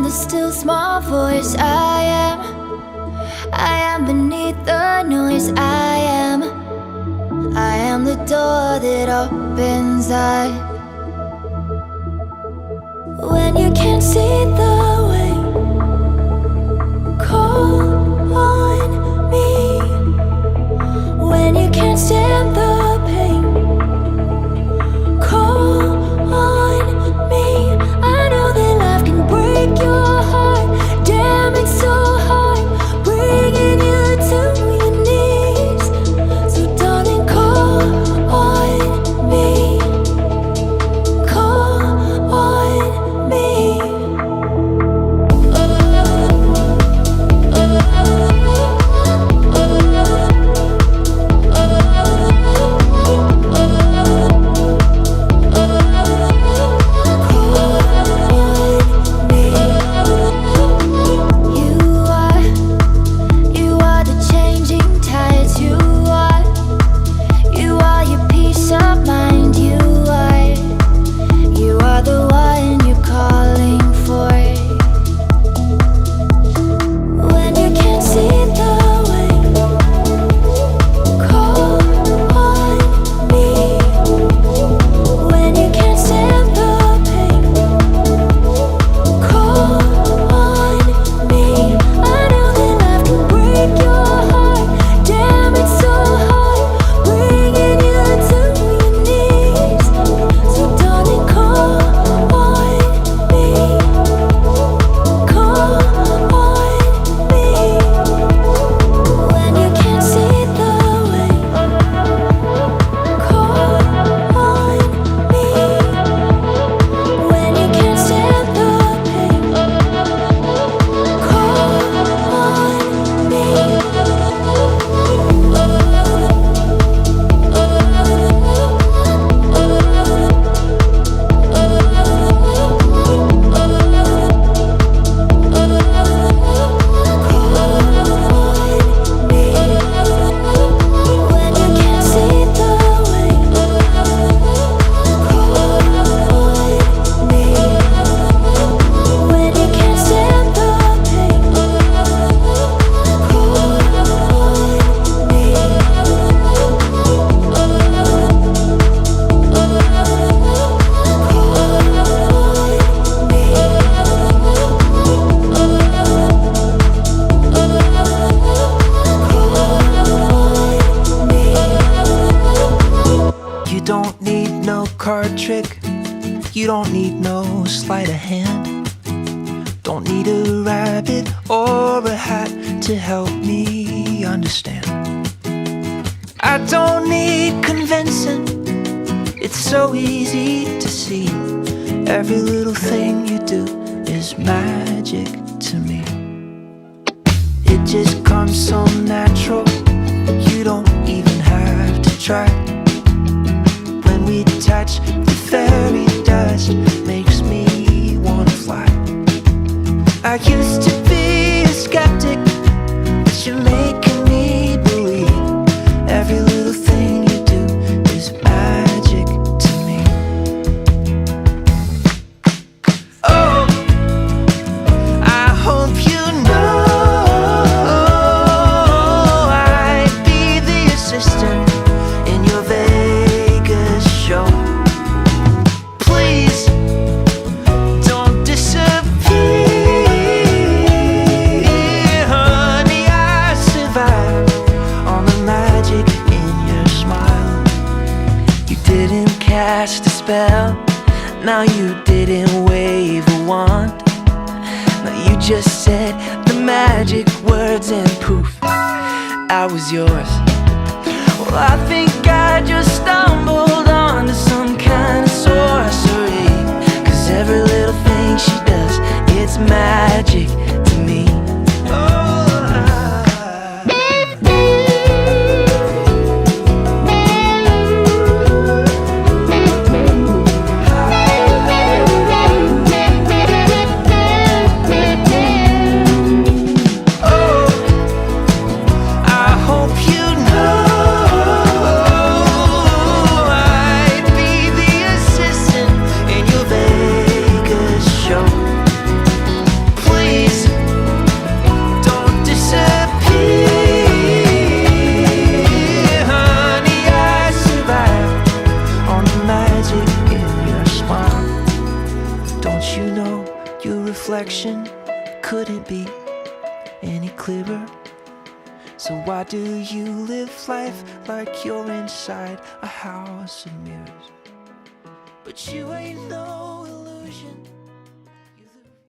the still small voice. I am beneath the noise. I am the door that opens up when you can't see the way. Call on me when you can't stand the pain. Call on me. I know that life can break your heart. Damn, it's so hard bringing you to your knees. So darling, call on me. Call on me. You are the changing tides. You are your peace of mind. You are the one you're calling for when you can't see the way. Call on me when you can't stand the pain. Call on me. I know that life can break your heart. Damn, it's so hard bringing you to your knees. So darling, call on me. Call on me when you can't see the way. Call on me when you can't stand the pain. Call You don't need no card trick. You don't need no sleight of hand. Don't need a rabbit or a hat to help me understand. I don't need convincing. It's so easy to see. Every little thing you do is magic to me. It just comes so natural. You don't even have to try. When we touch, the fairy dust makes me wanna fly. I used to be a skeptic, but you're making me believe. Every little thing you do is magic to me. Oh, I hope you know I'd be the assistant in your Vegas show. Please don't disappear, honey. I survive on the magic in your smile. You didn't cast a spell, now you didn't wave a wand. Now you just said the magic words and poof, I was yours. Well, I think I just stumbled onto some kind of sorcery. 'Cause every little thing she does, it's magic to me. I hope you know you know your reflection couldn't be any clearer. So why do you live life like you're inside a house of mirrors? But you ain't no illusion.